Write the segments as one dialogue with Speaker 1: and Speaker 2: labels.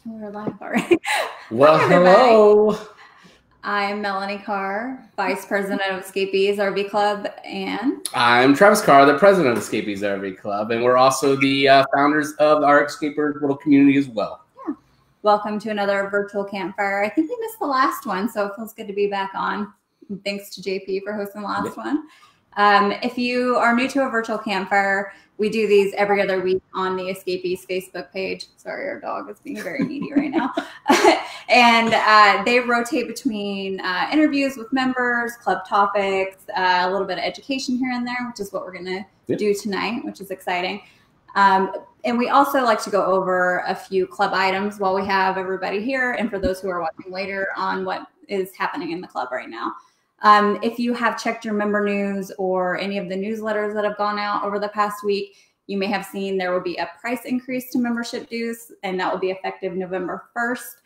Speaker 1: We're live already.
Speaker 2: Well, hello.
Speaker 1: I'm Melanie Carr, Vice President of Escapees RV Club, and
Speaker 2: I'm Travis Carr, the President of Escapees RV Club, and we're also the founders of our Escapers little community as well.
Speaker 1: Yeah. Welcome to another Virtual Campfire. I think we missed the last one, so it feels good to be back on. And thanks to JP for hosting the last one. If you are new to a Virtual Campfire, we do these every other week on the Escapees Facebook page. Sorry, our dog is being very needy right now. And they rotate between interviews with members, club topics, a little bit of education here and there, which is what we're going to do tonight, which is exciting. And we also like to go over a few club items while we have everybody here, and for those who are watching later, on what is happening in the club right now. If you have checked your member news or any of the newsletters that have gone out over the past week, you may have seen there will be a price increase to membership dues, and that will be effective November 1st.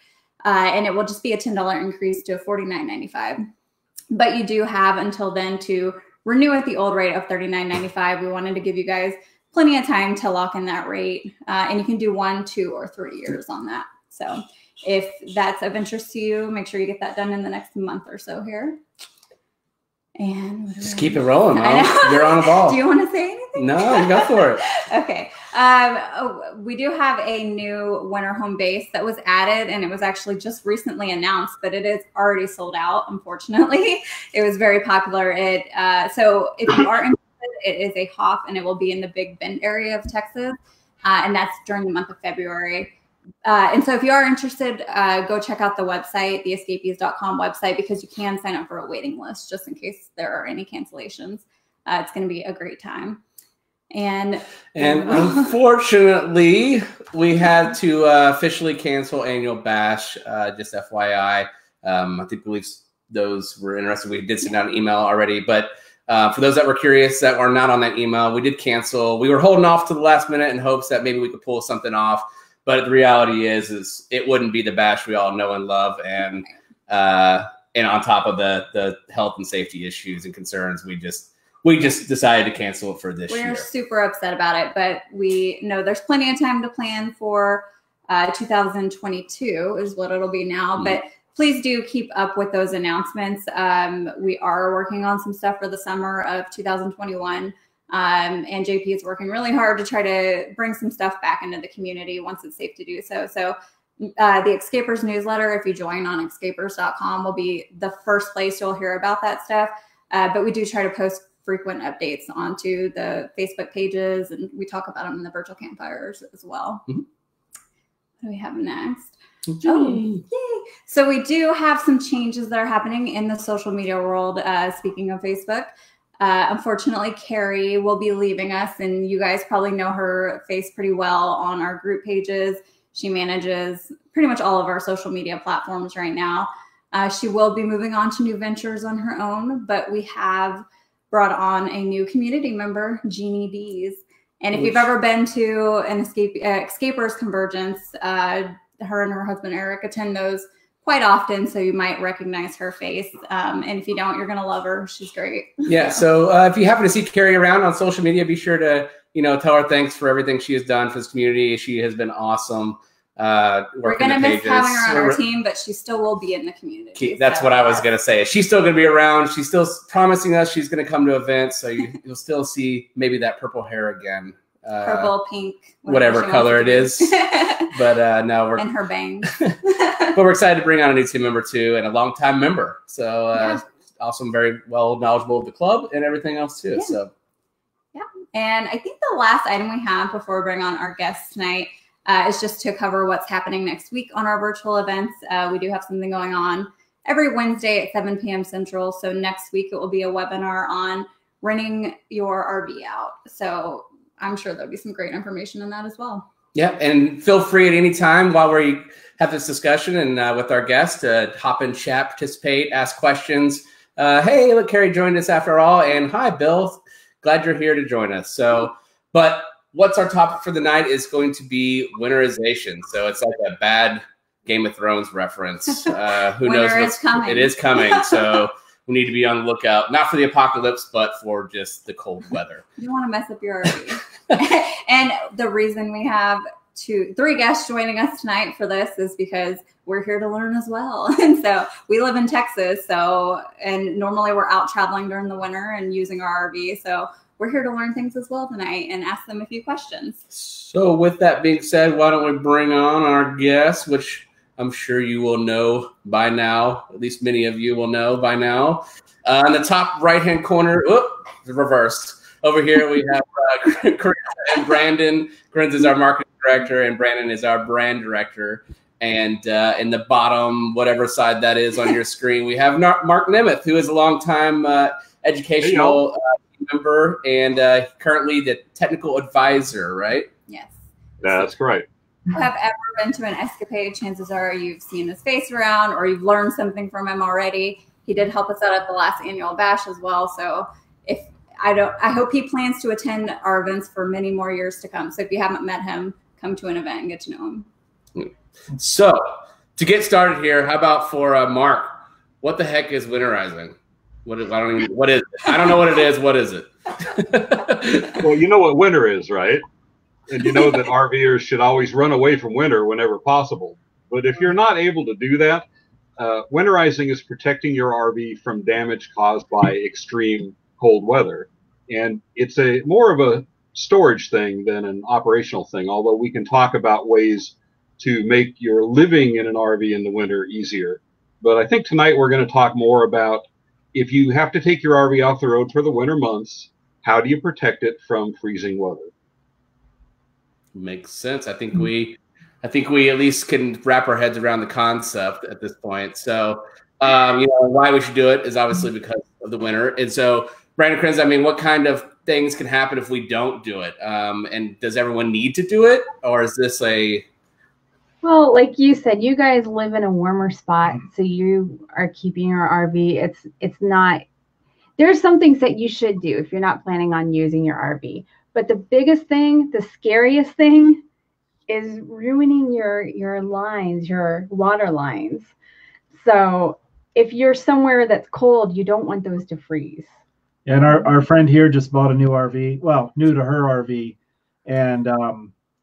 Speaker 1: And it will just be a $10 increase to $49.95. But you do have until then to renew at the old rate of $39.95. We wanted to give you guys plenty of time to lock in that rate. And you can do 1, 2, or 3 years on that. So if that's of interest to you, make sure you get that done in the next month or so here. And
Speaker 2: just keep it rolling, Mom. You're on the ball.
Speaker 1: Do you want to say anything?
Speaker 2: No, go for it.
Speaker 1: Okay. We do have a new winter home base that was added, and it was actually just recently announced, but it is already sold out, unfortunately. It was very popular. So if you are interested, it is a HOF, and it will be in the Big Bend area of Texas, and that's during the month of February. And so if you are interested, go check out the website, the escapees.com website, because you can sign up for a waiting list just in case there are any cancellations. It's going to be a great time. And
Speaker 2: unfortunately, we had to officially cancel Annual Bash, just FYI. I believe those were interested. We did send out an email already, but for those that were curious that were not on that email, we did cancel. We were holding off to the last minute in hopes that maybe we could pull something off. But the reality is it wouldn't be the bash we all know and love, and on top of the health and safety issues and concerns, we just decided to cancel it for this year.
Speaker 1: We're super upset about it, but we know there's plenty of time to plan for 2022 is what it'll be now. Mm-hmm. But please do keep up with those announcements. We are working on some stuff for the summer of 2021. And JP is working really hard to try to bring some stuff back into the community once it's safe to do so. So the Escapers newsletter, if you join on escapers.com, will be the first place you'll hear about that stuff. But we do try to post frequent updates onto the Facebook pages, and we talk about them in the Virtual Campfires as well. Mm-hmm. What do we have next? Oh, yay. So we do have some changes that are happening in the social media world. Speaking of Facebook, unfortunately, Carrie will be leaving us, and you guys probably know her face pretty well on our group pages. She manages pretty much all of our social media platforms right now. She will be moving on to new ventures on her own, but we have brought on a new community member, Jeannie Dees. And if you've ever been to an Escapers Convergence, her and her husband Eric attend those quite often, so you might recognize her face. And if you don't, you're going to love her. She's great.
Speaker 2: Yeah, so if you happen to see Carrie around on social media, be sure to tell her thanks for everything she has done for this community. She has been awesome.
Speaker 1: We're going to miss having her on our team, but she still will be in the community.
Speaker 2: That's what I was going to say. She's still going to be around. She's still promising us she's going to come to events, so you'll still see maybe that purple hair again.
Speaker 1: Purple, pink,
Speaker 2: whatever color it is. But no,
Speaker 1: and her bangs.
Speaker 2: But we're excited to bring on a new team member too, and a longtime member. So also very well knowledgeable of the club and everything else too.
Speaker 1: Yeah.
Speaker 2: So
Speaker 1: and I think the last item we have before we bring on our guests tonight is just to cover what's happening next week on our virtual events. We do have something going on every Wednesday at 7 p.m. Central. So next week it will be a webinar on renting your RV out. So I'm sure there'll be some great information in that as well.
Speaker 2: Yeah, and feel free at any time while we have this discussion and with our guests to hop in chat, participate, ask questions. Hey, look, Carrie joined us after all. And hi, Bill. Glad you're here to join us. So, but what's our topic for the night is going to be winterization. So it's like a bad Game of Thrones reference. Who knows? It is coming. So we need to be on the lookout, not for the apocalypse, but for just the cold weather.
Speaker 1: You don't want to mess up your RV. And the reason we have three guests joining us tonight for this is because we're here to learn as well. And so we live in Texas, and normally we're out traveling during the winter and using our RV. So we're here to learn things as well tonight and ask them a few questions. So
Speaker 2: with that being said, why don't we bring on our guests, which I'm sure you will know by now. At least many of you will know by now. In the top right-hand corner, reversed. Over here we have Chris and Brandon. Chris is our marketing director, and Brandon is our brand director. And in the bottom, whatever side that is on your screen, we have Mark Nemeth, who is a longtime educational member and currently the technical advisor, right?
Speaker 1: Yes.
Speaker 3: That's correct.
Speaker 1: If you have ever been to an escapade, chances are you've seen his face around or you've learned something from him already. He did help us out at the last annual bash as well. So I hope he plans to attend our events for many more years to come. So if you haven't met him, come to an event and get to know him.
Speaker 2: So to get started here, how about for Mark, what the heck is winterizing? What is it? I don't know what it is. What is it?
Speaker 3: Well, you know what winter is, right? And you know that RVers should always run away from winter whenever possible. But if you're not able to do that, winterizing is protecting your RV from damage caused by extreme cold weather. And it's more of a storage thing than an operational thing, although we can talk about ways to make your living in an RV in the winter easier. But I think tonight we're going to talk more about if you have to take your RV off the road for the winter months, how do you protect it from freezing weather?
Speaker 2: Makes sense. I think we at least can wrap our heads around the concept at this point. So, why we should do it is obviously because of the winter. And so, Brandon Krenz, I mean, what kind of things can happen if we don't do it? And does everyone need to do it, or is this
Speaker 4: Well, like you said, you guys live in a warmer spot, so you are keeping your RV. It's not. There's some things that you should do if you're not planning on using your RV. But the biggest thing, the scariest thing, is ruining your lines, your water lines. So if you're somewhere that's cold, you don't want those to freeze.
Speaker 5: And our friend here just bought a new RV, well, new to her RV, and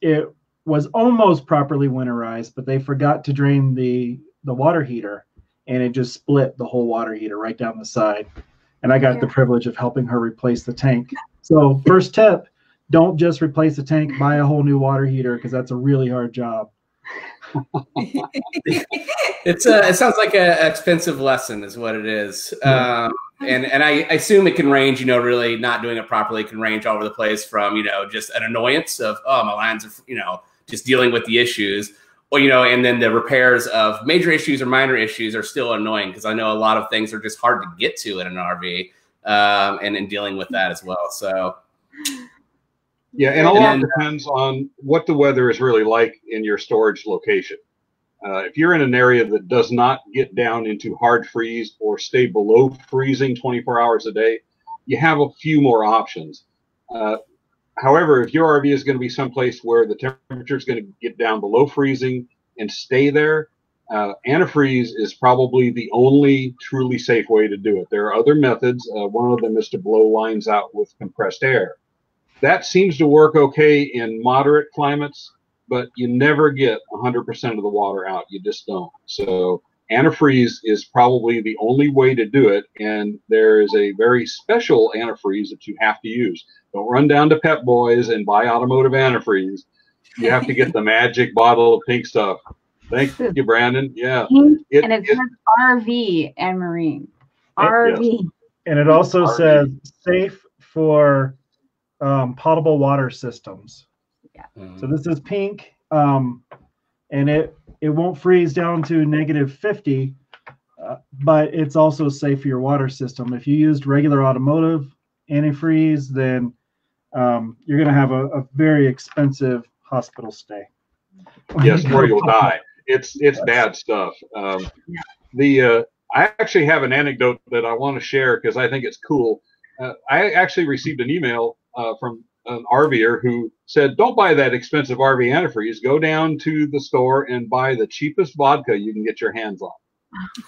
Speaker 5: it was almost properly winterized, but they forgot to drain the water heater, and it just split the whole water heater right down the side. And I got the privilege of helping her replace the tank. So first tip, don't just replace the tank, buy a whole new water heater, because that's a really hard job.
Speaker 2: It sounds like an expensive lesson is what it is. And I assume it can range, really not doing it properly can range all over the place from, just an annoyance of, my lines are, just dealing with the issues, or, and then the repairs of major issues or minor issues are still annoying, because I know a lot of things are just hard to get to in an RV, and in dealing with that as well. So.
Speaker 3: Yeah, and a lot depends on what the weather is really like in your storage location. If you're in an area that does not get down into hard freeze or stay below freezing 24 hours a day, you have a few more options. However, if your RV is going to be someplace where the temperature is going to get down below freezing and stay there, antifreeze is probably the only truly safe way to do it. There are other methods. One of them is to blow lines out with compressed air. That seems to work okay in moderate climates, but you never get 100% of the water out. You just don't. So antifreeze is probably the only way to do it, and there is a very special antifreeze that you have to use. Don't run down to Pep Boys and buy automotive antifreeze. You have to get the magic bottle of pink stuff. Thank you, Brandon. Yeah.
Speaker 4: And it says RV and marine. RV.
Speaker 5: Yes. And it also says safe for potable water systems.
Speaker 4: Yeah.
Speaker 5: So this is pink, and it won't freeze down to -50, but it's also safe for your water system. If you used regular automotive antifreeze, then you're going to have a very expensive hospital stay.
Speaker 3: Yes, where you'll die. It's bad stuff. I actually have an anecdote that I want to share because I think it's cool. I actually received an email from an RVer who said, don't buy that expensive RV antifreeze. Go down to the store and buy the cheapest vodka you can get your hands on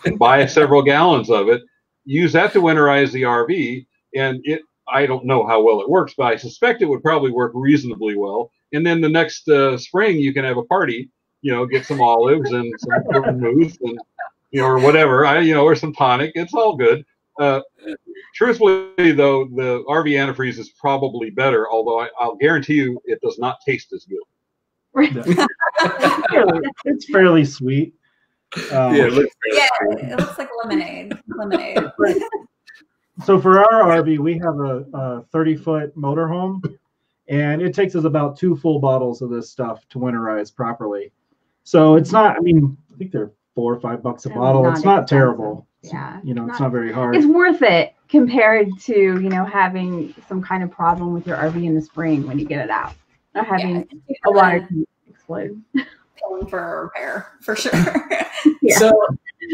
Speaker 3: and buy several gallons of it. Use that to winterize the RV. And I don't know how well it works, but I suspect it would probably work reasonably well. And then the next spring, you can have a party, get some olives and some vermouth and, or whatever, or some tonic. It's all good. Truthfully, though, the RV antifreeze is probably better, although I'll guarantee you it does not taste as good.
Speaker 5: It's fairly sweet.
Speaker 1: It looks like lemonade.
Speaker 5: So for our RV, we have a 30-foot motorhome, and it takes us about 2 full bottles of this stuff to winterize properly. So it's not, I think they're $4 or $5 a bottle. It's not terrible.
Speaker 4: Yeah.
Speaker 5: It's not very hard.
Speaker 4: It's worth it compared to, having some kind of problem with your RV in the spring when you get it out. Not having a water tank explode.
Speaker 1: Paying for a repair, for sure.
Speaker 4: Yeah.
Speaker 2: So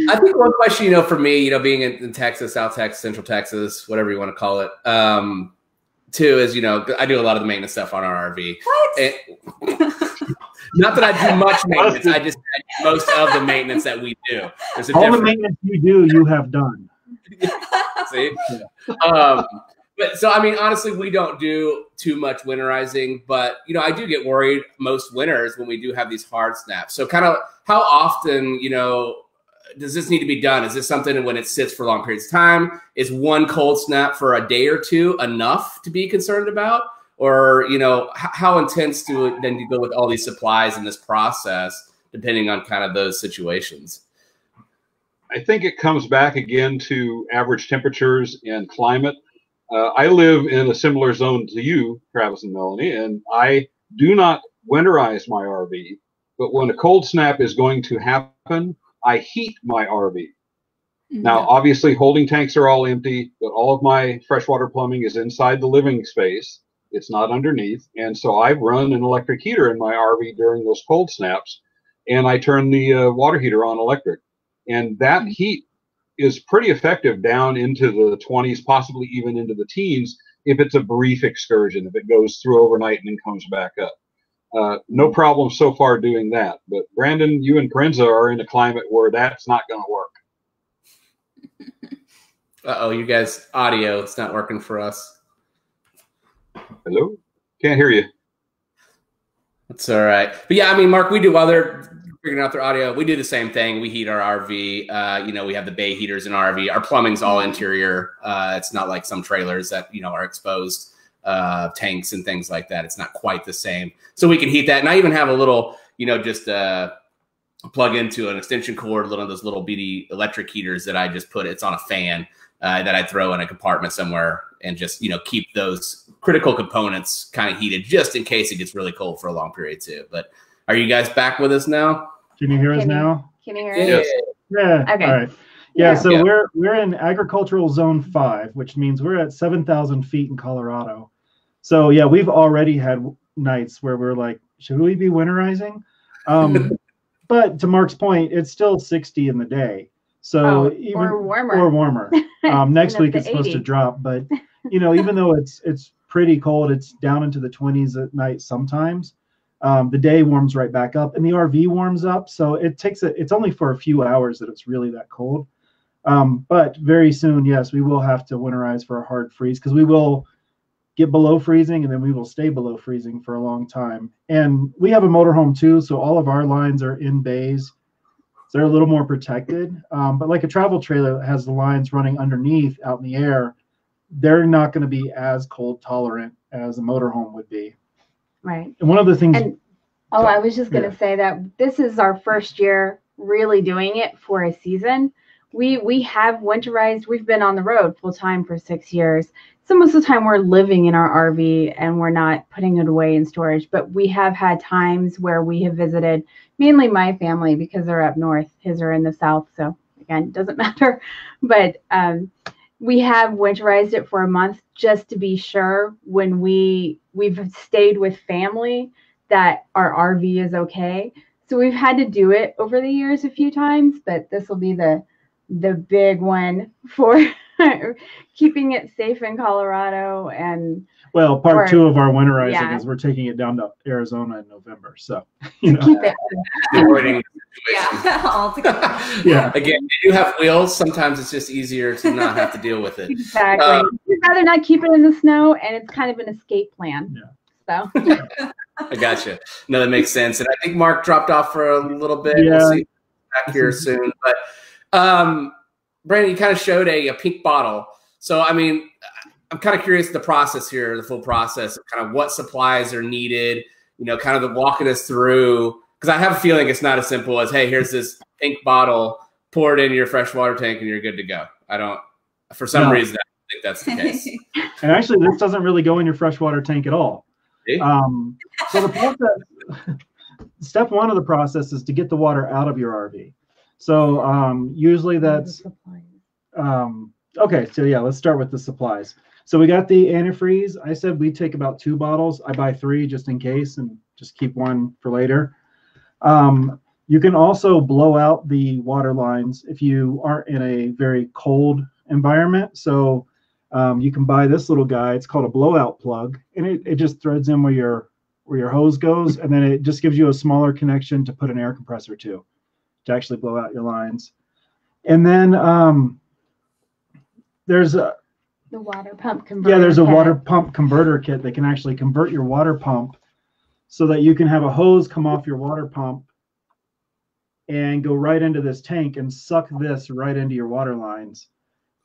Speaker 2: I think one question, for me, being in Texas, South Texas, Central Texas, whatever you want to call it, too, is, I do a lot of the maintenance stuff on our RV.
Speaker 1: What?
Speaker 2: Not that I do much maintenance. I just do most of the maintenance that we do.
Speaker 5: All the maintenance you do, you have done.
Speaker 2: See? Yeah. But so, honestly, we don't do too much winterizing, but, I do get worried most winters when we do have these hard snaps. So kind of how often, does this need to be done? Is this something when it sits for long periods of time? Is one cold snap for a day or two enough to be concerned about? Or, how intense then you go with all these supplies in this process, depending on kind of those situations?
Speaker 3: I think it comes back again to average temperatures and climate. I live in a similar zone to you, Travis and Melanie, and I do not winterize my RV. But when a cold snap is going to happen, I heat my RV. Mm-hmm. Now, obviously, holding tanks are all empty, but all of my freshwater plumbing is inside the living space. It's not underneath. And so I run an electric heater in my RV during those cold snaps, and I turn the water heater on electric. And that heat is pretty effective down into the 20s, possibly even into the teens, if it's a brief excursion, if it goes through overnight and then comes back up. No problem so far doing that. But Brandon, you and Parenza are in a climate where that's not going to work.
Speaker 2: Uh-oh, you guys, audio, it's not working for us.
Speaker 3: Hello? Can't hear you.
Speaker 2: That's all right. But yeah, Mark, we do while they're figuring out their audio, we do the same thing. We heat our RV. We have the bay heaters in our RV. Our plumbing's all interior. It's not like some trailers that, are exposed tanks and things like that. It's not quite the same. So we can heat that. And I even have a little, just plug into an extension cord, one of those little bitty electric heaters that I just put. It's on a fan that I throw in a compartment somewhere and just, keep those critical components kind of heated just in case it gets really cold for a long period too. But are you guys back with us now?
Speaker 5: Can you hear us now?
Speaker 4: Can you hear us?
Speaker 5: Yeah.
Speaker 4: Okay.
Speaker 5: All right. Yeah. So we're in agricultural zone 5, which means we're at 7,000 feet in Colorado. So yeah, we've already had nights where we're like, should we be winterizing? But to Mark's point, it's still 60 in the day. So
Speaker 4: or warmer.
Speaker 5: Next week it's supposed to drop, but even though it's pretty cold, it's down into the 20s at night sometimes. The day warms right back up, and the RV warms up. So it's only for a few hours that it's really that cold. But very soon, yes, we will have to winterize for a hard freeze, because we will get below freezing, and then we will stay below freezing for a long time. And we have a motorhome too, so all of our lines are in bays. So they're a little more protected. But like a travel trailer that has the lines running underneath out in the air, they're not going to be as cold tolerant as a motorhome would be.
Speaker 4: Right.
Speaker 5: And one of the things.
Speaker 4: I was just going to say that this is our first year really doing it for a season. We have winterized. We've been on the road full time for 6 years. So most of the time we're living in our RV and we're not putting it away in storage. But we have had times where we have visited, mainly my family because they're up north. His are in the south. So again, it doesn't matter. But we have winterized it for a month just to be sure when we've stayed with family that our RV is okay. So we've had to do it over the years a few times, but this will be the big one for keeping it safe in Colorado. And
Speaker 5: well, part 2 of our winterizing is we're taking it down to Arizona in November. So
Speaker 4: keep it.
Speaker 1: All together.
Speaker 5: Yeah.
Speaker 2: Again, they do have wheels. Sometimes it's just easier to not have to deal with it.
Speaker 4: Exactly. We'd rather not keep it in the snow, and it's kind of an escape plan.
Speaker 5: Yeah.
Speaker 4: So
Speaker 2: I gotcha. No, that makes sense. And I think Mark dropped off for a little bit.
Speaker 5: Yeah.
Speaker 2: We'll see back here soon. But Brandon, you kind of showed a pink bottle. So, I mean, I'm kind of curious the process here, the full process of kind of what supplies are needed, you know, kind of the walking us through. Because I have a feeling it's not as simple as, hey, here's this pink bottle, pour it in your freshwater tank, and you're good to go. I don't, for some reason, I don't think that's the case.
Speaker 5: And actually, this doesn't really go in your freshwater tank at all. So the process, step one of the process is to get the water out of your RV. So usually that's, okay, so yeah, let's start with the supplies. So we got the antifreeze. I said we take about 2 bottles. I buy 3 just in case and just keep 1 for later. You can also blow out the water lines if you aren't in a very cold environment. So you can buy this little guy. It's called a blowout plug, and it just threads in where your hose goes, and then it just gives you a smaller connection to put an air compressor to actually blow out your lines. And then there's the
Speaker 4: water pump converter.
Speaker 5: Yeah, there's a water pump converter kit that can actually convert your water pump so that you can have a hose come off your water pump and go right into this tank and suck this right into your water lines.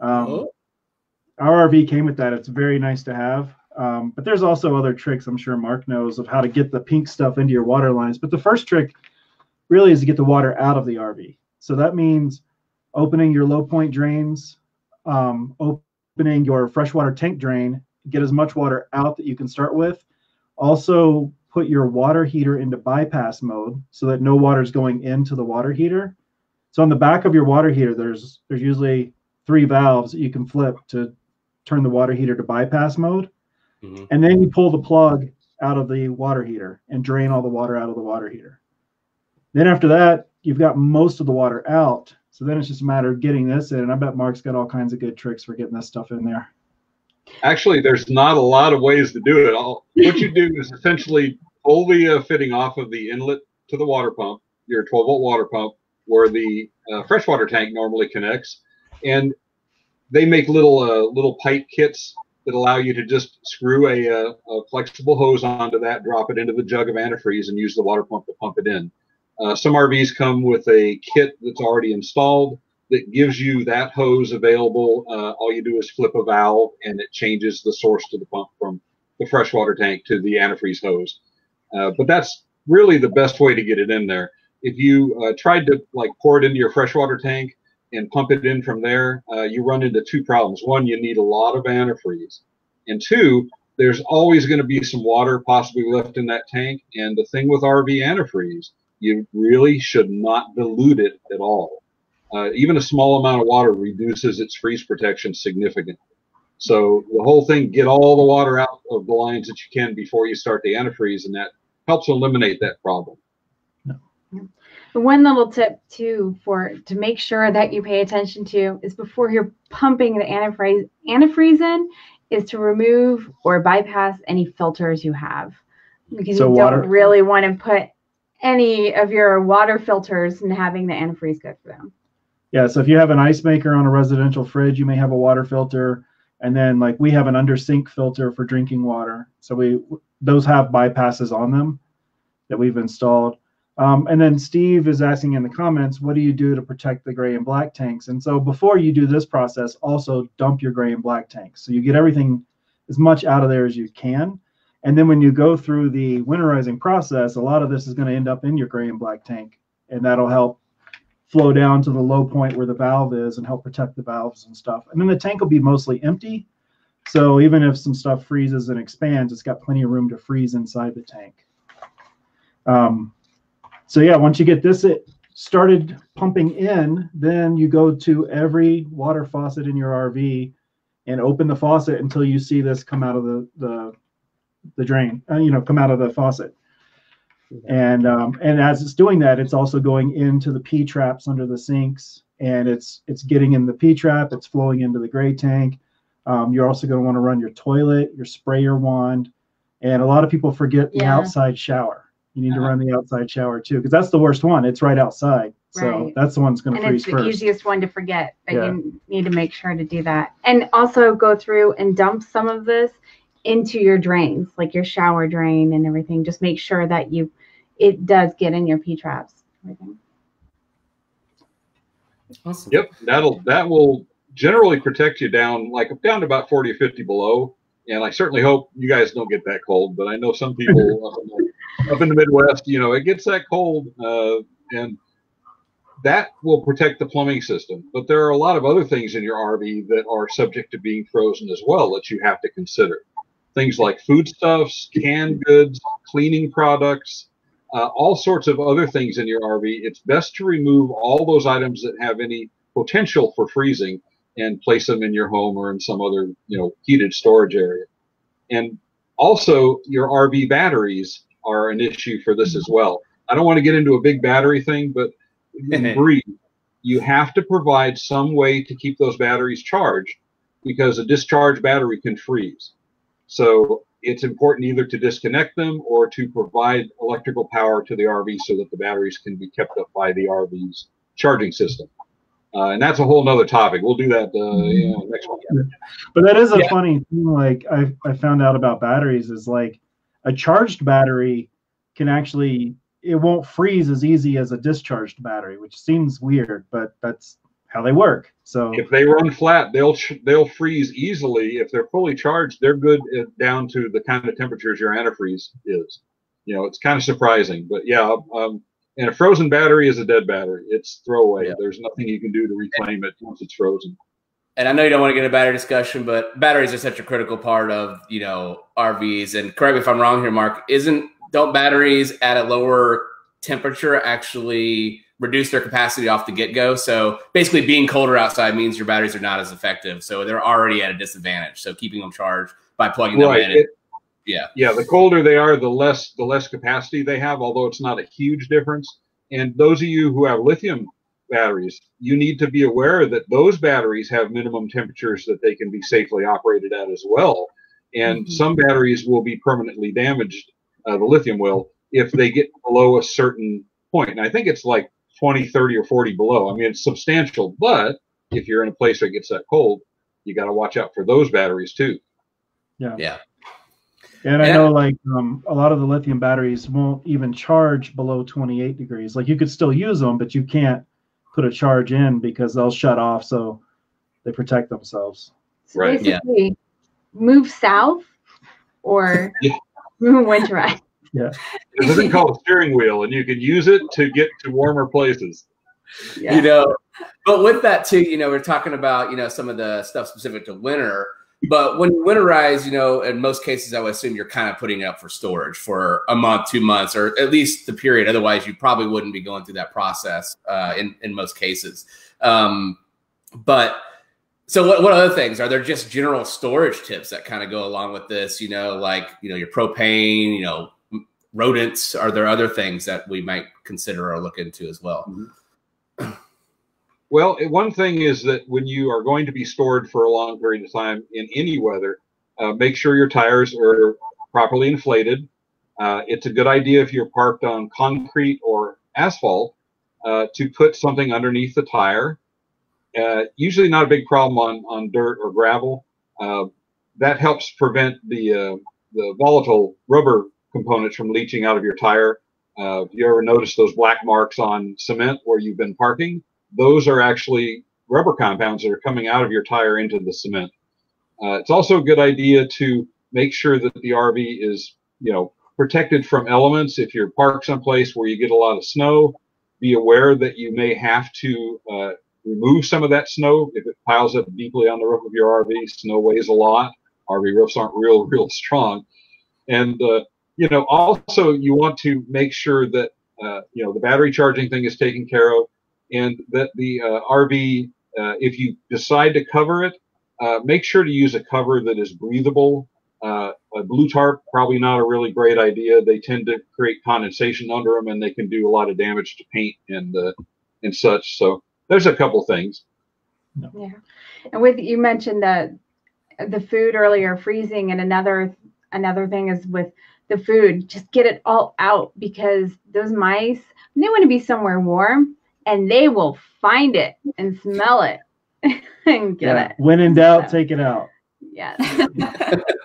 Speaker 5: Our RV came with that. It's very nice to have. But there's also other tricks I'm sure Mark knows of how to get the pink stuff into your water lines. But the first trick really is to get the water out of the RV. So that means opening your low point drains, opening your freshwater tank drain, get as much water out that you can start with. Also put your water heater into bypass mode so that no water is going into the water heater. So on the back of your water heater, there's usually 3 valves that you can flip to turn the water heater to bypass mode. Mm-hmm. And then you pull the plug out of the water heater and drain all the water out of the water heater. Then after that, you've got most of the water out. So then it's just a matter of getting this in. And I bet Mark's got all kinds of good tricks for getting this stuff in there.
Speaker 3: Actually, there's not a lot of ways to do it. What you do is essentially pull the fitting off of the inlet to the water pump, your 12-volt water pump, where the freshwater tank normally connects. And they make little pipe kits that allow you to just screw a flexible hose onto that, drop it into the jug of antifreeze, and use the water pump to pump it in. Some RVs come with a kit that's already installed that gives you that hose available. All you do is flip a valve, and it changes the source to the pump from the freshwater tank to the antifreeze hose. But that's really the best way to get it in there. If you tried to pour it into your freshwater tank and pump it in from there, you run into 2 problems. 1, you need a lot of antifreeze. And 2, there's always going to be some water possibly left in that tank. And the thing with RV antifreeze, you really should not dilute it at all. Even a small amount of water reduces its freeze protection significantly. So the whole thing, get all the water out of the lines that you can before you start the antifreeze, and that helps eliminate that problem.
Speaker 4: One little tip too to make sure that you pay attention to is before you're pumping the antifreeze in is to remove or bypass any filters you have, because you don't really want to put any of your water filters and having the antifreeze go through them.
Speaker 5: Yeah, so if you have an ice maker on a residential fridge, you may have a water filter, and then we have an under sink filter for drinking water. So those have bypasses on them that we've installed. And then Steve is asking in the comments, what do you do to protect the gray and black tanks? And so before you do this process, also dump your gray and black tanks. So you get everything as much out of there as you can. And then when you go through the winterizing process, a lot of this is going to end up in your gray and black tank. And that'll help flow down to the low point where the valve is and help protect the valves and stuff. And then the tank will be mostly empty. So even if some stuff freezes and expands, it's got plenty of room to freeze inside the tank. So yeah, once you get this started pumping in, then you go to every water faucet in your RV and open the faucet until you see this come out of the drain, come out of the faucet. And as it's doing that, it's also going into the P traps under the sinks, and it's getting in the P trap, it's flowing into the gray tank. You're also going to want to run your toilet, your sprayer wand, and a lot of people forget the outside shower. You need to run the outside shower too, because that's the worst one. It's right outside. So that's the one that's going to freeze first.
Speaker 4: And it's the easiest one to forget, but you need to make sure to do that. And also go through and dump some of this into your drains, like your shower drain and everything. Just make sure that it does get in your P-traps. Everything.
Speaker 3: Awesome. Yep, that will generally protect you down to about 40 or 50 below. And I certainly hope you guys don't get that cold, but I know some people up in the Midwest, it gets that cold, and that will protect the plumbing system. But there are a lot of other things in your RV that are subject to being frozen as well that you have to consider. Things like foodstuffs, canned goods, cleaning products, all sorts of other things in your RV. It's best to remove all those items that have any potential for freezing and place them in your home or in some other, heated storage area. And also, your RV batteries are an issue for this as well. I don't want to get into a big battery thing, but in brief, you have to provide some way to keep those batteries charged, because a discharged battery can freeze. So it's important either to disconnect them or to provide electrical power to the RV so that the batteries can be kept up by the RV's charging system. And that's a whole nother topic. We'll do that next week.
Speaker 5: But that is a funny thing. Like I found out about batteries is like a charged battery can actually, it won't freeze as easy as a discharged battery, which seems weird, but that's how they work. So
Speaker 3: if they run flat, they'll freeze easily. If they're fully charged, they're good down to the kind of temperatures your antifreeze is. It's kind of surprising, but yeah. And a frozen battery is a dead battery. It's throwaway. Yeah. There's nothing you can do to reclaim it once it's frozen.
Speaker 2: And I know you don't want to get a battery discussion, but batteries are such a critical part of, RVs. And correct me if I'm wrong here, Mark, don't batteries at a lower temperature actually reduce their capacity off the get-go? So basically being colder outside means your batteries are not as effective. So they're already at a disadvantage. So keeping them charged by plugging them in. Yeah, the colder they are, the less capacity they have, although it's not a huge difference. And those of you who have lithium batteries, you need to be aware that those batteries have minimum temperatures that they can be safely operated at as well. And some batteries will be permanently damaged, the lithium will, if they get below a certain point. And I think it's like 20, 30, or 40 below. I mean, it's substantial, but if you're in a place where it gets that cold, you got to watch out for those batteries too.
Speaker 5: Yeah. And I know like a lot of the lithium batteries won't even charge below 28 degrees. Like you could still use them, but you can't put a charge in because they'll shut off. So they protect themselves.
Speaker 4: So basically move south or winterize.
Speaker 3: Yeah. There's a thing called a steering wheel, and you can use it to get to warmer places.
Speaker 2: Yeah. But with that too, we're talking about, some of the stuff specific to winter. But when you winterize, in most cases, I would assume you're kind of putting it up for storage for a month, 2 months, or at least the period. Otherwise, you probably wouldn't be going through that process in most cases. But so what other things? Are there just general storage tips that kind of go along with this? Like, your propane, rodents. Are there other things that we might consider or look into as well?
Speaker 3: Well, one thing is that when you are going to be stored for a long period of time in any weather, make sure your tires are properly inflated. It's a good idea if you're parked on concrete or asphalt to put something underneath the tire. Usually not a big problem on dirt or gravel. That helps prevent the volatile rubber components from leaching out of your tire. If you ever notice those black marks on cement where you've been parking, those are actually rubber compounds that are coming out of your tire into the cement. It's also a good idea to make sure that the RV is, protected from elements. If you're parked someplace where you get a lot of snow, be aware that you may have to remove some of that snow if it piles up deeply on the roof of your RV. Snow weighs a lot. RV roofs aren't real strong. And, also you want to make sure that, the battery charging thing is taken care of, and that the RV, if you decide to cover it, make sure to use a cover that is breathable. A blue tarp, probably not a really great idea. They tend to create condensation under them, and they can do a lot of damage to paint and such. So there's a couple things.
Speaker 4: Yeah, and you mentioned the food earlier, freezing, and another thing is with the food, just get it all out, because those mice, they want to be somewhere warm, and they will find it and smell it and get it.
Speaker 5: When in doubt, take it out.
Speaker 4: Yes.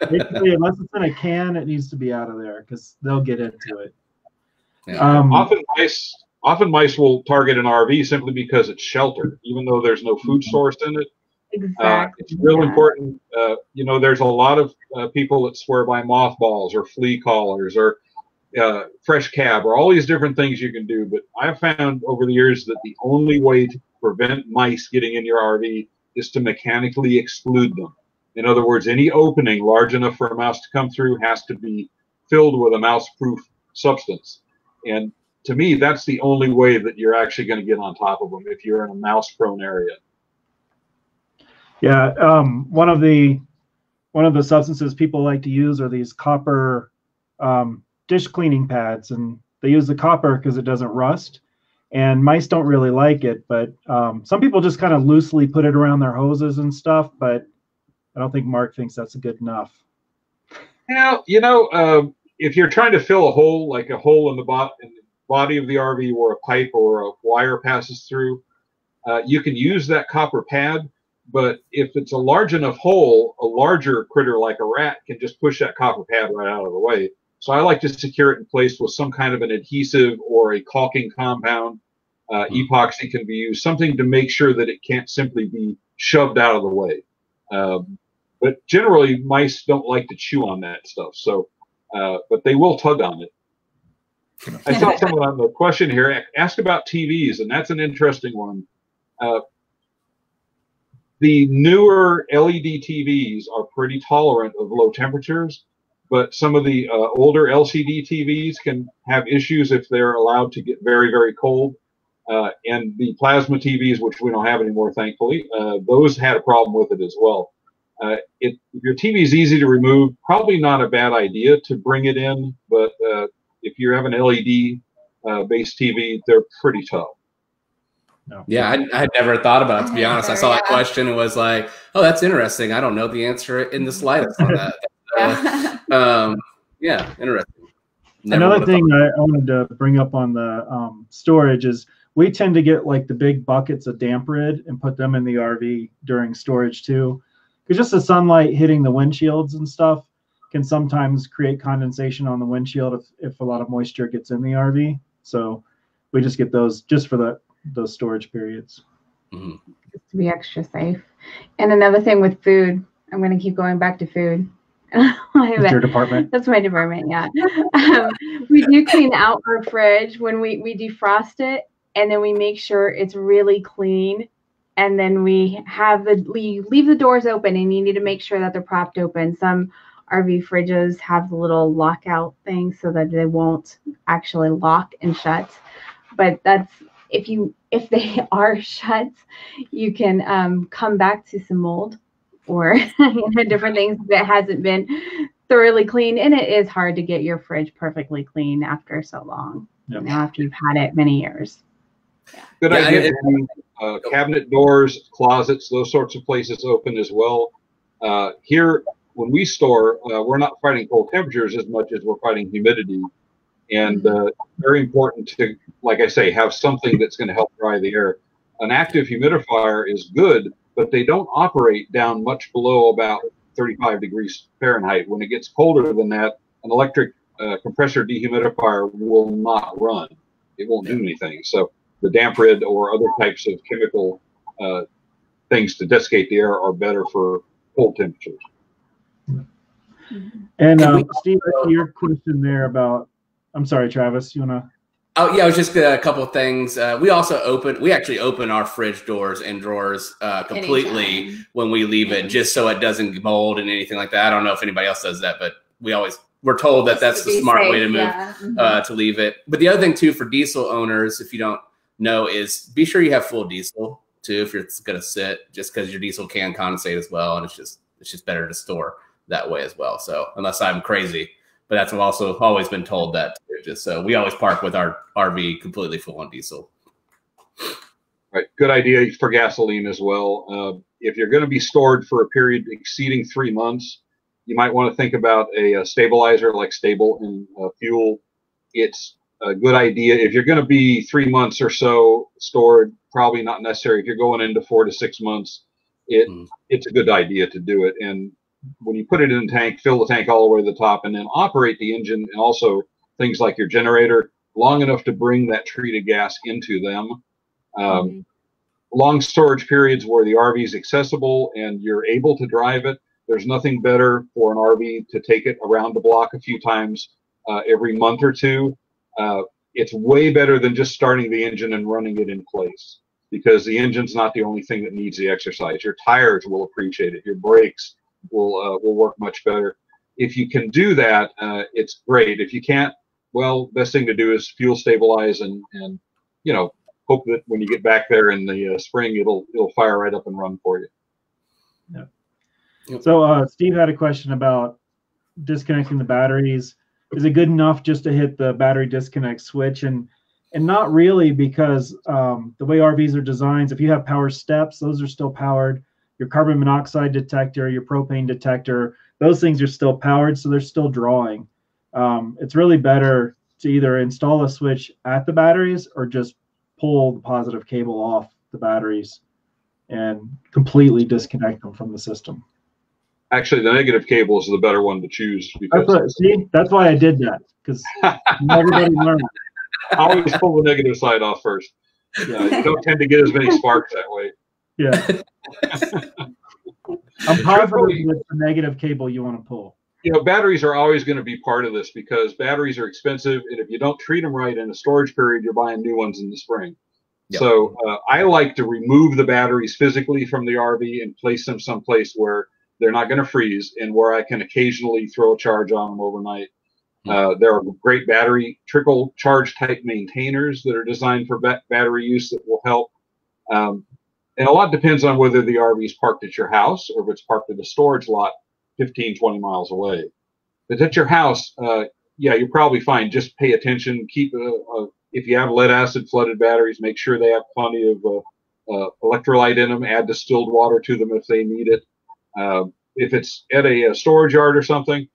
Speaker 5: Basically, unless it's in a can, it needs to be out of there because they'll get into it.
Speaker 2: Yeah.
Speaker 3: Often mice will target an RV simply because it's shelter, even though there's no food source in it.
Speaker 4: Exactly.
Speaker 3: It's real important. You know, there's a lot of people that swear by mothballs or flea collars or fresh cab or all these different things you can do. But I've found over the years that the only way to prevent mice getting in your RV is to mechanically exclude them. In other words, any opening large enough for a mouse to come through has to be filled with a mouse-proof substance. And to me, that's the only way that you're actually going to get on top of them if you're in a mouse-prone area.
Speaker 5: Yeah, one of the substances people like to use are these copper dish cleaning pads, and they use the copper because it doesn't rust. And mice don't really like it, but some people just kind of loosely put it around their hoses and stuff. But I don't think Mark thinks that's good enough.
Speaker 3: Yeah, you know, if you're trying to fill a hole, like a hole in the body of the RV where a pipe or a wire passes through, you can use that copper pad. But if it's a large enough hole, a larger critter like a rat can just push that copper pad right out of the way. So I like to secure it in place with some kind of an adhesive or a caulking compound. Epoxy can be used, something to make sure that it can't simply be shoved out of the way. But generally, mice don't like to chew on that stuff. So, but they will tug on it. I saw someone on the question here ask about TVs, and that's an interesting one. The newer LED TVs are pretty tolerant of low temperatures, but some of the older LCD TVs can have issues if they're allowed to get very, very cold. And the plasma TVs, which we don't have anymore, thankfully, those had a problem with it as well. If your TV is easy to remove, probably not a bad idea to bring it in, but if you have an LED based TV, they're pretty tough.
Speaker 2: No. Yeah, I had never thought about it, to be honest. I saw that question and was like, oh, that's interesting. I don't know the answer in the slightest on that. Yeah, interesting.
Speaker 5: Another thing I wanted to bring up on the storage is we tend to get like the big buckets of damp rid and put them in the RV during storage too. Because just the sunlight hitting the windshields and stuff can sometimes create condensation on the windshield if a lot of moisture gets in the RV. So we just get those just for those storage periods.
Speaker 4: Just to be extra safe. And another thing with food, I'm going to keep going back to food.
Speaker 5: That's your department?
Speaker 4: That's my department, yeah. We do clean out our fridge when we defrost it, and then we make sure it's really clean. And then we leave the doors open, and you need to make sure that they're propped open. Some RV fridges have the little lockout thing so that they won't actually lock and shut. But that's if they are shut, you can come back to some mold or different things that hasn't been thoroughly cleaned. And it is hard to get your fridge perfectly clean after so long. Yep. After you've had it many years.
Speaker 3: Yeah. Good idea. Cabinet doors, closets, those sorts of places open as well. Here, when we store, we're not fighting cold temperatures as much as we're fighting humidity. And very important to, like I say, have something that's going to help dry the air. An active humidifier is good, but they don't operate down much below about 35 degrees Fahrenheit. When it gets colder than that, an electric compressor dehumidifier will not run. It won't do anything. So the damp rid or other types of chemical things to desiccate the air are better for cold temperatures.
Speaker 5: And Steve, your question there about, I'm sorry, Travis, you want to?
Speaker 2: Oh yeah, it was just a couple of things. We actually open our fridge doors and drawers completely when we leave it, just so it doesn't mold and anything like that. I don't know if anybody else does that, but we're told that that's the smart way to move, to leave it. But the other thing too, for diesel owners, if you don't know, is be sure you have full diesel too, if it's going to sit, just because your diesel can condensate as well. And it's just better to store that way as well. So unless I'm crazy, but that's also always been told that too, just so we always park with our RV completely full on diesel.
Speaker 3: Right. Good idea for gasoline as well. If you're going to be stored for a period exceeding 3 months, you might want to think about a stabilizer like Stable in fuel. It's a good idea. If you're going to be 3 months or so stored, probably not necessary. If you're going into 4 to 6 months, it's a good idea to do it. And when you put it in the tank, fill the tank all the way to the top, and then operate the engine and also things like your generator long enough to bring that treated gas into them. Long storage periods where the RV is accessible and you're able to drive it. There's nothing better for an RV to take it around the block a few times every month or two. It's way better than just starting the engine and running it in place, because the engine's not the only thing that needs the exercise. Your tires will appreciate it. Your brakes will work much better. If you can do that, it's great. If you can't, well, best thing to do is fuel stabilize and you know, hope that when you get back there in the spring, it'll fire right up and run for you.
Speaker 5: Yeah. So Steve had a question about disconnecting the batteries. Is it good enough just to hit the battery disconnect switch? And not really, because the way RVs are designed, if you have power steps, those are still powered. Your carbon monoxide detector, your propane detector, those things are still powered, so they're still drawing. It's really better to either install a switch at the batteries or just pull the positive cable off the batteries and completely disconnect them from the system.
Speaker 3: Actually, the negative cable is the better one to choose. Because
Speaker 5: that's why I did that, because everybody learned.
Speaker 3: Always pull the negative side off first. You don't tend to get as many sparks that way.
Speaker 5: Yeah. I'm confident it's the negative cable you want to pull.
Speaker 3: You know, batteries are always going to be part of this, because batteries are expensive, and if you don't treat them right in a storage period, you're buying new ones in the spring. Yep. So I like to remove the batteries physically from the RV and place them someplace where they're not going to freeze, and where I can occasionally throw a charge on them overnight. There are great battery trickle charge type maintainers that are designed for battery use that will help. And a lot depends on whether the RV is parked at your house or if it's parked at a storage lot 15, 20 miles away. If it's at your house, yeah, you're probably fine. Just pay attention. Keep if you have lead acid flooded batteries, make sure they have plenty of electrolyte in them. Add distilled water to them if they need it. If it's at a storage yard or something,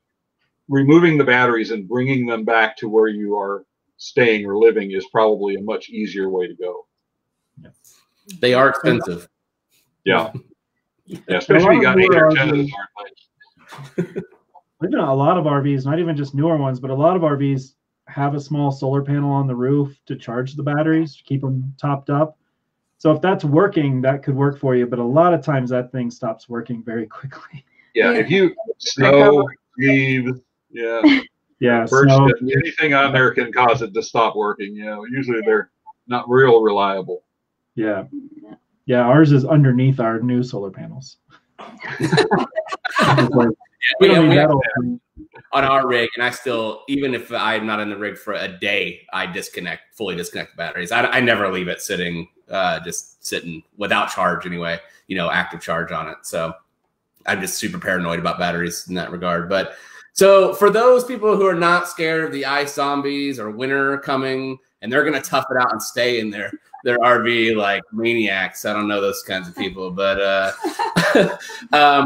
Speaker 3: removing the batteries and bringing them back to where you are staying or living is probably a much easier way to go.
Speaker 2: They are expensive.
Speaker 3: Yeah. Yeah, especially you got 8 or 10 of them.
Speaker 5: Even a lot of RVs, not even just newer ones, but a lot of RVs have a small solar panel on the roof to charge the batteries, to keep them topped up. So if that's working, that could work for you. But a lot of times that thing stops working very quickly.
Speaker 3: Yeah, if you snow, leaves,
Speaker 5: snow,
Speaker 3: anything on there can cause it to stop working. You know, usually they're not real reliable.
Speaker 5: Yeah, ours is underneath our new solar panels.
Speaker 2: We don't need that on our rig, and I still, even if I'm not in the rig for a day, I fully disconnect the batteries. I never leave it sitting, just sitting without charge anyway, active charge on it. So I'm just super paranoid about batteries in that regard. But so for those people who are not scared of the ice zombies or winter coming, and they're going to tough it out and stay in their RV like maniacs. I don't know those kinds of people, but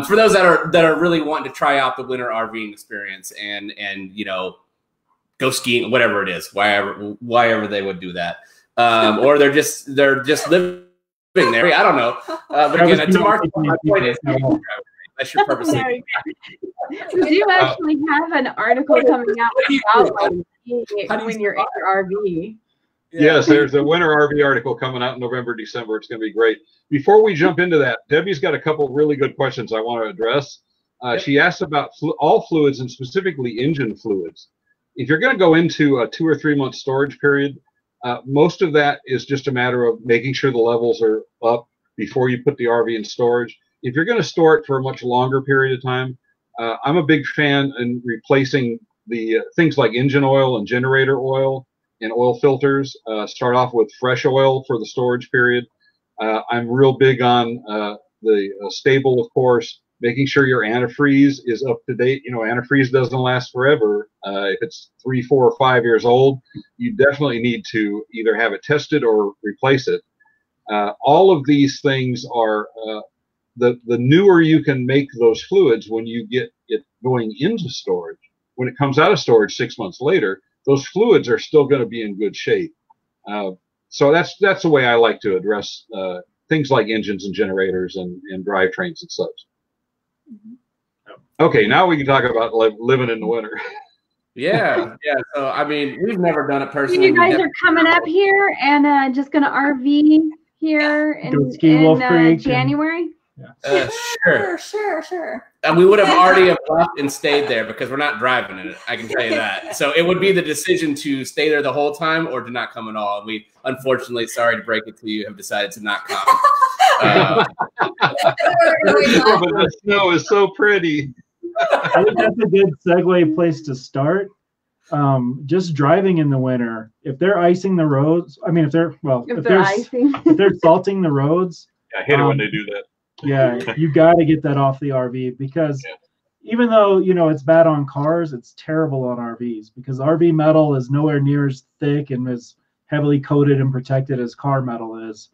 Speaker 2: for those that are really wanting to try out the winter RVing experience and go skiing, whatever it is, wherever they would do that, or they're just living there. I don't know. But again, to Mark, my point is, that's your purpose.
Speaker 4: We do actually have an article coming out about when you're in your RV.
Speaker 3: Yes, there's a winter RV article coming out in November, December. It's going to be great. Before we jump into that, Debbie's got a couple of really good questions I want to address. She asked about all fluids and specifically engine fluids. If you're going to go into a 2 or 3 month storage period, most of that is just a matter of making sure the levels are up before you put the RV in storage. If you're going to store it for a much longer period of time, I'm a big fan in replacing the things like engine oil and generator oil and oil filters. Start off with fresh oil for the storage period. I'm real big on the stable, of course, making sure your antifreeze is up to date. Antifreeze doesn't last forever. If it's 3, 4, or 5 years old, you definitely need to either have it tested or replace it. All of these things are the newer you can make those fluids when you get it going into storage. When it comes out of storage 6 months later, those fluids are still going to be in good shape. So that's the way I like to address things like engines and generators and drivetrains and such. Okay, now we can talk about living in the winter.
Speaker 2: Yeah. So I mean, we've never done it personally.
Speaker 4: You guys are coming up here and just gonna RV here in January.
Speaker 1: Sure.
Speaker 2: And we would have already have left and stayed there because we're not driving in it. I can tell you that. So it would be the decision to stay there the whole time or to not come at all. And we, unfortunately, sorry to break it to you, have decided to not come.
Speaker 3: The snow is so pretty.
Speaker 5: I think that's a good segue place to start. Just driving in the winter, if they're icing the roads, I mean, if they're salting the roads.
Speaker 3: Yeah, I hate it when they do that.
Speaker 5: Yeah, you got to get that off the RV because even though, you know, it's bad on cars, it's terrible on RVs because RV metal is nowhere near as thick and as heavily coated and protected as car metal is.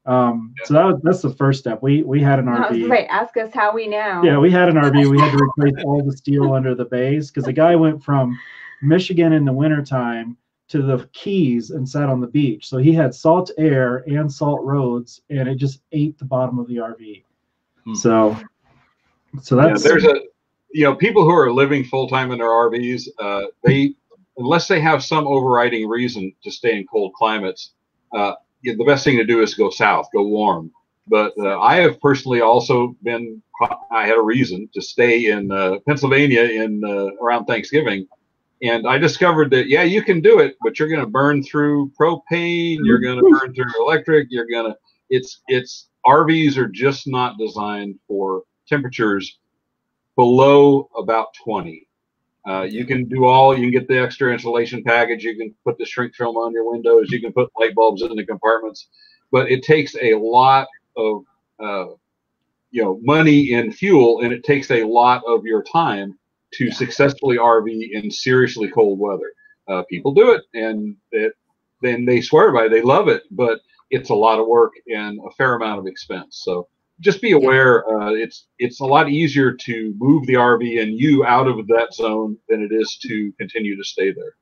Speaker 5: So that's the first step. We had an RV.
Speaker 4: Right, ask us how we know.
Speaker 5: Yeah, we had an RV. We had to replace all the steel under the bays because the guy went from Michigan in the wintertime to the Keys and sat on the beach. So he had salt air and salt roads, and it just ate the bottom of the RV. So that's
Speaker 3: there's people who are living full time in their RVs. Unless they have some overriding reason to stay in cold climates, the best thing to do is go south, go warm. But I have personally also I had a reason to stay in Pennsylvania around Thanksgiving. And I discovered that, you can do it, but you're going to burn through propane. You're going to burn through electric. RVs are just not designed for temperatures below about 20. You can get the extra insulation package. You can put the shrink film on your windows. You can put light bulbs in the compartments, but it takes a lot of, money in fuel, and it takes a lot of your time to successfully RV in seriously cold weather. People do it, and then they swear by it. They love it, but it's a lot of work and a fair amount of expense. So just be aware. It's a lot easier to move the RV and you out of that zone than it is to continue to stay there.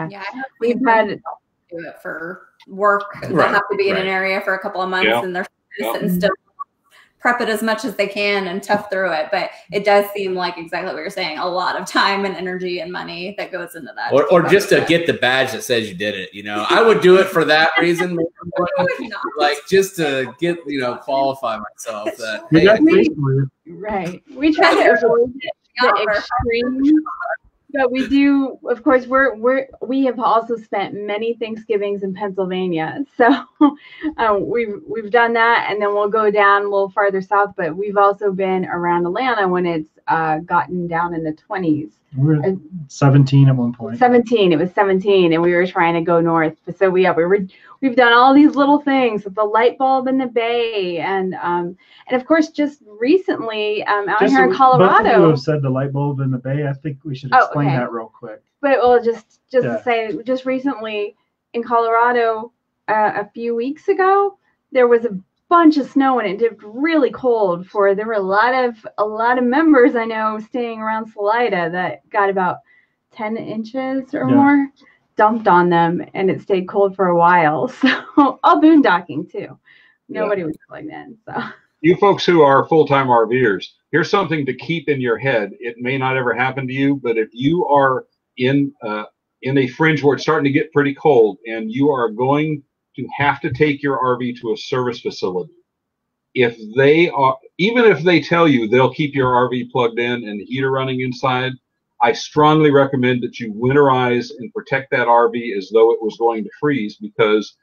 Speaker 1: Yeah, we've had to do it for work. They have to be in an area for a couple of months, and they're sitting still. Prep it as much as they can and tough through it, but it does seem like exactly what you're saying, a lot of time and energy and money that goes into that.
Speaker 2: Or just to get the badge that says you did it. I would do it for that reason. Like just to get, qualify myself.
Speaker 4: We try to avoid the extreme. But we do, of course, we have also spent many Thanksgivings in Pennsylvania. So we've done that, and then we'll go down a little farther south, but we've also been around Atlanta when it's gotten down in the 20s.
Speaker 5: We were at 17 at one point.
Speaker 4: 17, it was 17, and we were trying to go north. So we've done all these little things with the light bulb in the bay, and of course, just recently out here in Colorado.
Speaker 5: Both of you have said the light bulb in the bay. I think we should explain that real quick.
Speaker 4: But just to say, just recently in Colorado, a few weeks ago, there was a bunch of snow and it dipped really cold. There were a lot of members I know staying around Salida that got about 10 inches or more dumped on them, and it stayed cold for a while. So all boondocking too. Nobody was plugged in. So
Speaker 3: you folks who are full-time RVers, here's something to keep in your head. It may not ever happen to you, but if you are in a fringe where it's starting to get pretty cold and you are going to have to take your RV to a service facility, even if they tell you they'll keep your RV plugged in and the heater running inside, I strongly recommend that you winterize and protect that RV as though it was going to freeze, because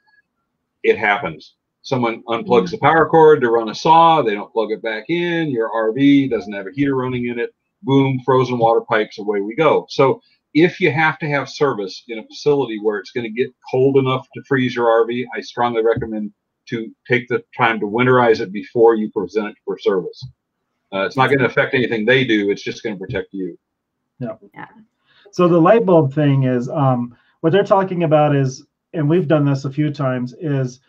Speaker 3: it happens. Someone unplugs the power cord to run a saw, they don't plug it back in, your RV doesn't have a heater running in it, boom, frozen water pipes, away we go. So if you have to have service in a facility where it's going to get cold enough to freeze your RV, I strongly recommend to take the time to winterize it before you present it for service. It's not going to affect anything they do, it's just going to protect you.
Speaker 5: Yeah. So the light bulb thing is, what they're talking about is, and we've done this a few times, is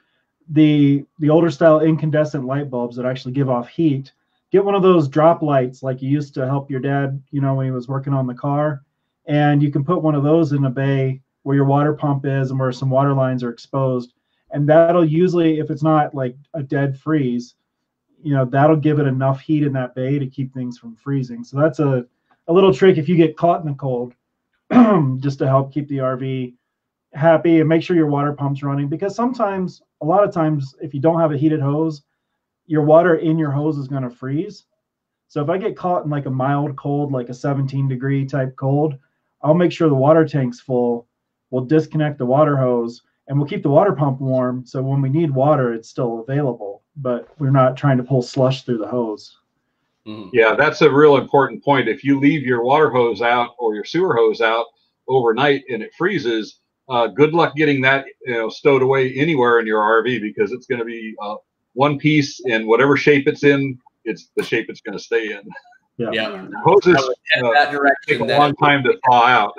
Speaker 5: the older style incandescent light bulbs that actually give off heat. Get one of those drop lights like you used to help your dad, when he was working on the car, and you can put one of those in a bay where your water pump is and where some water lines are exposed, and that'll usually, if it's not like a dead freeze, you know, that'll give it enough heat in that bay to keep things from freezing. So that's a little trick if you get caught in the cold, just to help keep the RV happy and make sure your water pump's running. Because sometimes, a lot of times, if you don't have a heated hose, your water in your hose is going to freeze. So if I get caught in like a mild cold, like a 17-degree type cold, I'll make sure the water tank's full. We'll disconnect the water hose and we'll keep the water pump warm. So when we need water, it's still available, but we're not trying to pull slush through the hose.
Speaker 3: Yeah, that's a real important point. If you leave your water hose out or your sewer hose out overnight and it freezes, good luck getting that, you know, stowed away anywhere in your RV, because it's going to be one piece, in whatever shape it's in, it's the shape it's going to stay in.
Speaker 2: Yeah.
Speaker 3: Hoses
Speaker 2: that direction,
Speaker 3: take a long time to thaw out.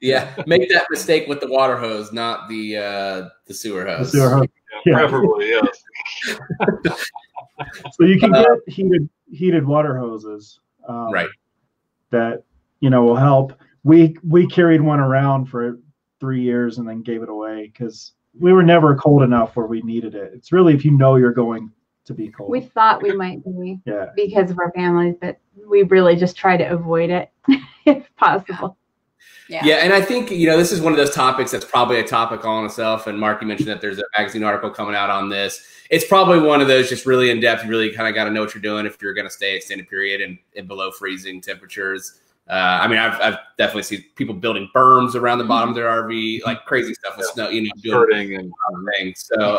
Speaker 2: Yeah, make that mistake with the water hose, not the sewer hose.
Speaker 5: The sewer hose.
Speaker 3: Yeah, preferably, yes.
Speaker 5: So you can get heated water hoses,
Speaker 2: right?
Speaker 5: That, you know, will help. We carried one around for 3 years and then gave it away because we were never cold enough where we needed it. It's really if you know you're going to be cold.
Speaker 4: We thought we might be,
Speaker 5: yeah,
Speaker 4: because of our families, but we really just try to avoid it if possible.
Speaker 2: Yeah, and I think, you know, this is one of those topics that's probably a topic all in itself. And Mark, you mentioned that there's a magazine article coming out on this. It's probably one of those just really in depth. You really kind of got to know what you're doing if you're going to stay extended period and below freezing temperatures. I mean, I've definitely seen people building berms around the bottom of their RV, like crazy stuff with snow, you know, doing and things. So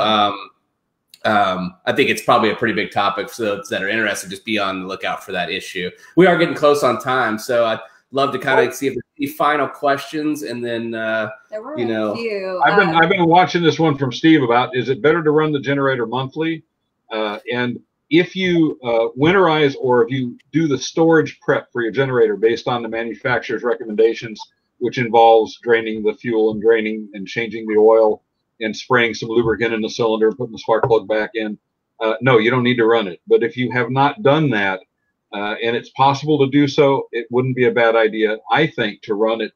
Speaker 2: I think it's probably a pretty big topic for those that are interested. Just be on the lookout for that issue. We are getting close on time, so I'd love to kind of see if there's any final questions, and then
Speaker 1: there were
Speaker 2: you know,
Speaker 1: a few.
Speaker 3: I've been watching this one from Steve about, is it better to run the generator monthly? And if you winterize, or if you do the storage prep for your generator based on the manufacturer's recommendations, which involves draining the fuel and draining and changing the oil and spraying some lubricant in the cylinder, putting the spark plug back in, no, you don't need to run it. But if you have not done that, and it's possible to do so, it wouldn't be a bad idea, I think, to run it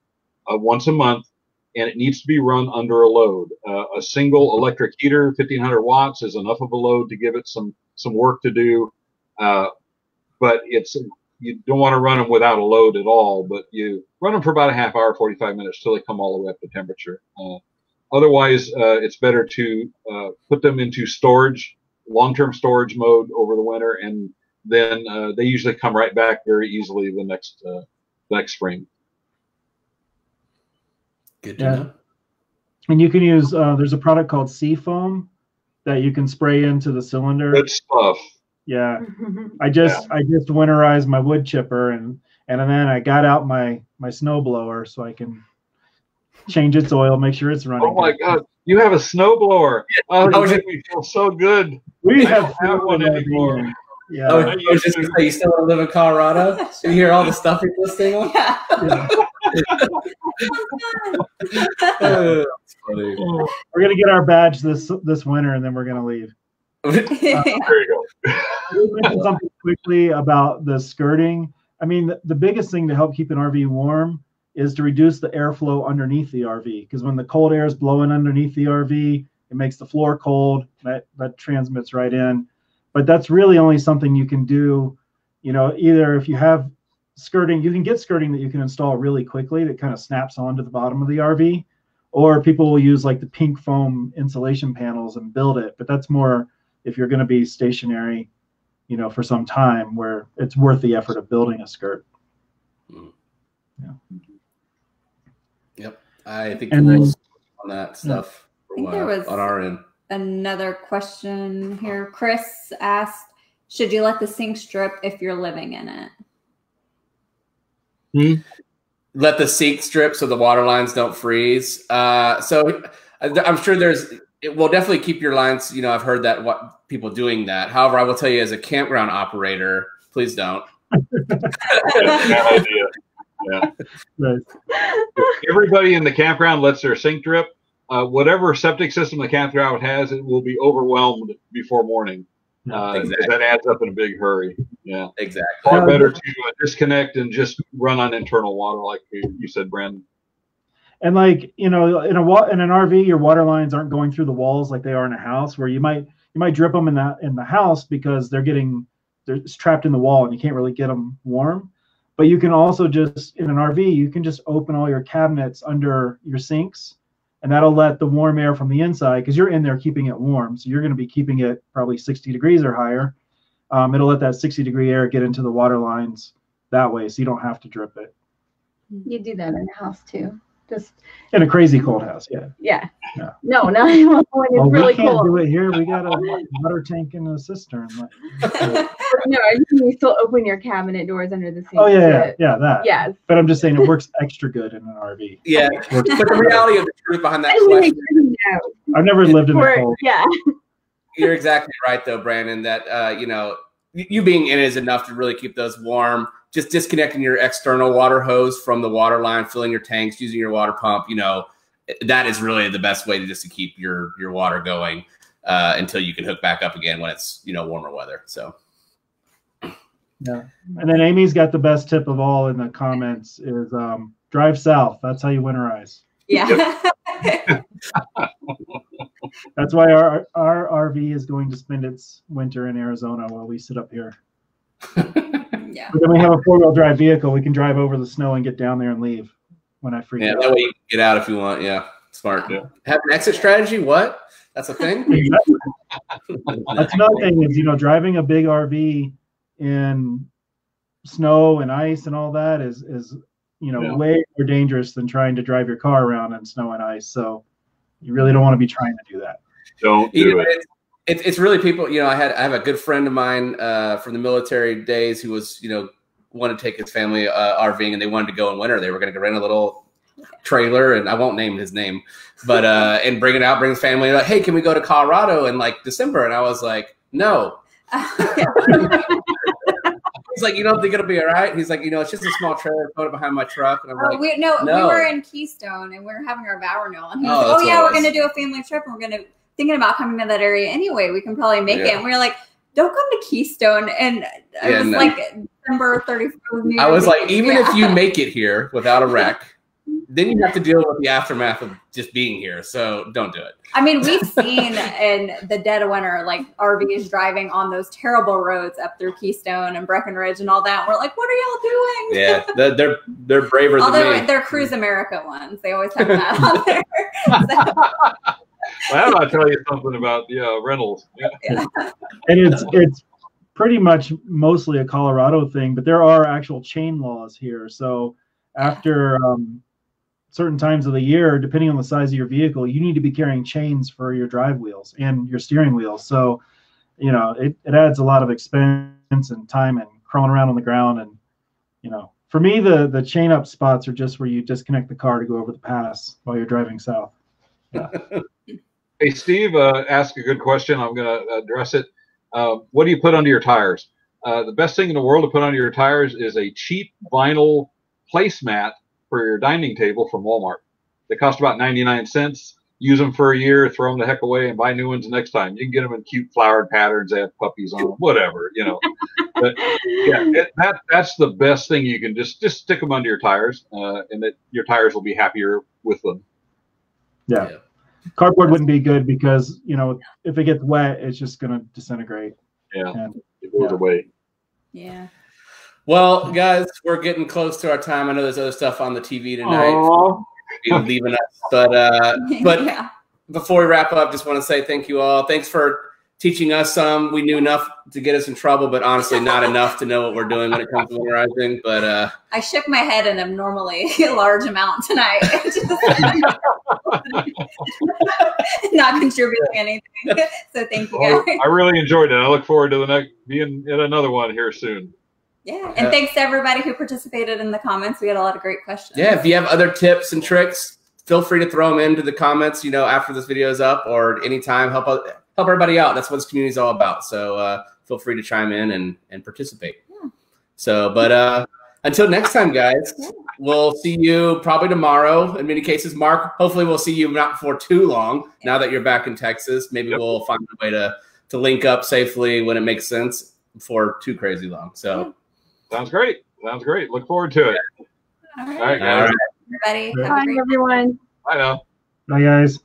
Speaker 3: once a month, and it needs to be run under a load. A single electric heater, 1500 watts, is enough of a load to give it some work to do, but you don't want to run them without a load at all, but you run them for about a half hour, 45 minutes, till they come all the way up to temperature. Otherwise, it's better to put them into storage, long-term storage mode over the winter, and then they usually come right back very easily the next spring.
Speaker 2: Good to know.
Speaker 5: And you can use there's a product called Seafoam that you can spray into the cylinder.
Speaker 3: Good stuff.
Speaker 5: Yeah, I just winterized my wood chipper, and then I got out my snow blower so I can change its oil, make sure it's running.
Speaker 3: Oh my God, you have a snow blower! Oh, you make me feel so good.
Speaker 5: We have
Speaker 3: one anymore.
Speaker 5: Yeah.
Speaker 2: Oh, I was just gonna say, you still live in Colorado? So you hear all the stuff you're listening on?
Speaker 1: Yeah.
Speaker 5: We're gonna get our badge this winter, and then we're gonna leave.
Speaker 3: There you go.
Speaker 5: You mentioned something quickly about the skirting. I mean, the biggest thing to help keep an RV warm is to reduce the airflow underneath the RV, because when the cold air is blowing underneath the RV, it makes the floor cold. That transmits right in. But that's really only something you can do, you know, either if you have skirting, you can get skirting that you can install really quickly that kind of snaps onto the bottom of the RV, or people will use like the pink foam insulation panels and build it. But that's more if you're going to be stationary, you know, for some time, where it's worth the effort of building a skirt. Yeah.
Speaker 2: Yep. I think
Speaker 5: and then,
Speaker 2: on that stuff
Speaker 1: I think there was
Speaker 2: on our end.
Speaker 1: Another question here. Chris asked, should you let the sink strip if you're living in it?
Speaker 2: Let the sink strip so the water lines don't freeze. So I'm sure it will definitely keep your lines. You know, I've heard that people doing that. However, I will tell you, as a campground operator, please don't.
Speaker 3: Bad idea. Yeah. Right. Everybody in the campground lets their sink drip. Whatever septic system the campground has, it will be overwhelmed before morning. Exactly. That adds up in a big hurry. Yeah,
Speaker 2: exactly.
Speaker 3: Far better to disconnect and just run on internal water, like you said, Brandon.
Speaker 5: And like, you know, in an RV, your water lines aren't going through the walls like they are in a house, where you might you might drip them in the house because they're trapped in the wall and you can't really get them warm. But you can also just, in an RV, you can just open all your cabinets under your sinks, and that'll let the warm air from the inside, because you're in there keeping it warm. So you're going to be keeping it probably 60 degrees or higher. It'll let that 60-degree air get into the water lines that way, so you don't have to drip it.
Speaker 4: You do that in the house too. Just
Speaker 5: in a crazy cold house, yeah.
Speaker 4: Yeah. No, not when it's really
Speaker 5: we can't
Speaker 4: cold.
Speaker 5: do it here. We got a water tank and a cistern.
Speaker 4: No, you still open your cabinet doors under the sink.
Speaker 5: Oh yeah, that.
Speaker 4: Yes.
Speaker 5: But I'm just saying it works extra good in an RV.
Speaker 2: Yeah. But the reality of the truth behind that question,
Speaker 5: I've never lived in the cold.
Speaker 4: Yeah.
Speaker 2: You're exactly right, though, Brandon. That you being in it is enough to really keep those warm. Just disconnecting your external water hose from the water line, filling your tanks, using your water pump, that is really the best way to keep your water going until you can hook back up again when it's, warmer weather. So.
Speaker 5: Yeah. And then Amy's got the best tip of all in the comments is drive south. That's how you winterize.
Speaker 1: Yeah.
Speaker 5: That's why our RV is going to spend its winter in Arizona while we sit up here.
Speaker 1: Yeah.
Speaker 5: But then we have a 4-wheel drive vehicle. We can drive over the snow and get down there and leave when I freak out.
Speaker 2: Yeah, that way you can get out if you want. Yeah, smart. Yeah. Have an exit strategy? What? That's a thing?
Speaker 5: Exactly. That's another thing is, driving a big RV in snow and ice and all that is way more dangerous than trying to drive your car around in snow and ice. So you really don't want to be trying to do that.
Speaker 3: Don't do it.
Speaker 2: It's really people, I have a good friend of mine from the military days who was, wanted to take his family RVing, and they wanted to go in winter. They were going to rent a little trailer, and I won't name his name, but and bring his family. Like, hey, can we go to Colorado in like December? And I was like, no. He's like, you don't think it'll be all right? He's like, it's just a small trailer, put it behind my truck. And I'm like,
Speaker 1: we were in Keystone and we were having our vow renewal, and he was like, we're going to do a family trip, and we're thinking about coming to that area anyway. We can probably make it. And we were like, don't come to Keystone. And it was like December 31st.
Speaker 2: I was like, even if you make it here without a wreck, then you have to deal with the aftermath of just being here. So don't do it.
Speaker 1: I mean, we've seen in the dead of winter, like RVs driving on those terrible roads up through Keystone and Breckenridge and all that. We're like, what are y'all doing?
Speaker 2: Yeah, they're braver than me.
Speaker 1: They're Cruise America ones. They always have that on there.
Speaker 3: Well, I'll tell you something about rentals. Yeah.
Speaker 5: And it's pretty much mostly a Colorado thing, but there are actual chain laws here. So after certain times of the year, depending on the size of your vehicle, you need to be carrying chains for your drive wheels and your steering wheels. So, it adds a lot of expense and time and crawling around on the ground. And, for me, the chain up spots are just where you disconnect the car to go over the pass while you're driving south. Yeah.
Speaker 3: Hey, Steve asked a good question. I'm going to address it. What do you put under your tires? The best thing in the world to put under your tires is a cheap vinyl placemat for your dining table from Walmart. They cost about 99 cents. Use them for a year, throw them the heck away, and buy new ones next time. You can get them in cute flowered patterns. They have puppies on them, whatever, But yeah, that's the best thing you can just stick them under your tires, and that your tires will be happier with them.
Speaker 5: Yeah. Cardboard wouldn't be good because, if it gets wet, it's just going to disintegrate.
Speaker 3: Yeah, and it goes away.
Speaker 1: Yeah.
Speaker 2: Well, guys, we're getting close to our time. I know there's other stuff on the TV tonight. Leaving us, but before we wrap up, just want to say thank you all. Thanks for teaching us some. We knew enough to get us in trouble, but honestly not enough to know what we're doing when it comes to winterizing. But
Speaker 1: I shook my head an abnormally large amount tonight. Not contributing anything. So thank you guys.
Speaker 3: I really enjoyed it. I look forward to being in another one here soon.
Speaker 1: Yeah, and thanks to everybody who participated in the comments. We had a lot of great questions.
Speaker 2: Yeah, if you have other tips and tricks, feel free to throw them into the comments, after this video is up or anytime. Help everybody out. That's what this community is all about. So feel free to chime in and participate. Yeah. So, but until next time, guys, we'll see you probably tomorrow. In many cases, Mark, hopefully we'll see you not for too long now that you're back in Texas. Maybe we'll find a way to link up safely when it makes sense before too crazy long. So.
Speaker 3: Sounds great. Look forward to it.
Speaker 1: All right, guys.
Speaker 3: All right.
Speaker 1: Everybody.
Speaker 4: Bye, everyone.
Speaker 3: Bye now.
Speaker 5: Bye, guys.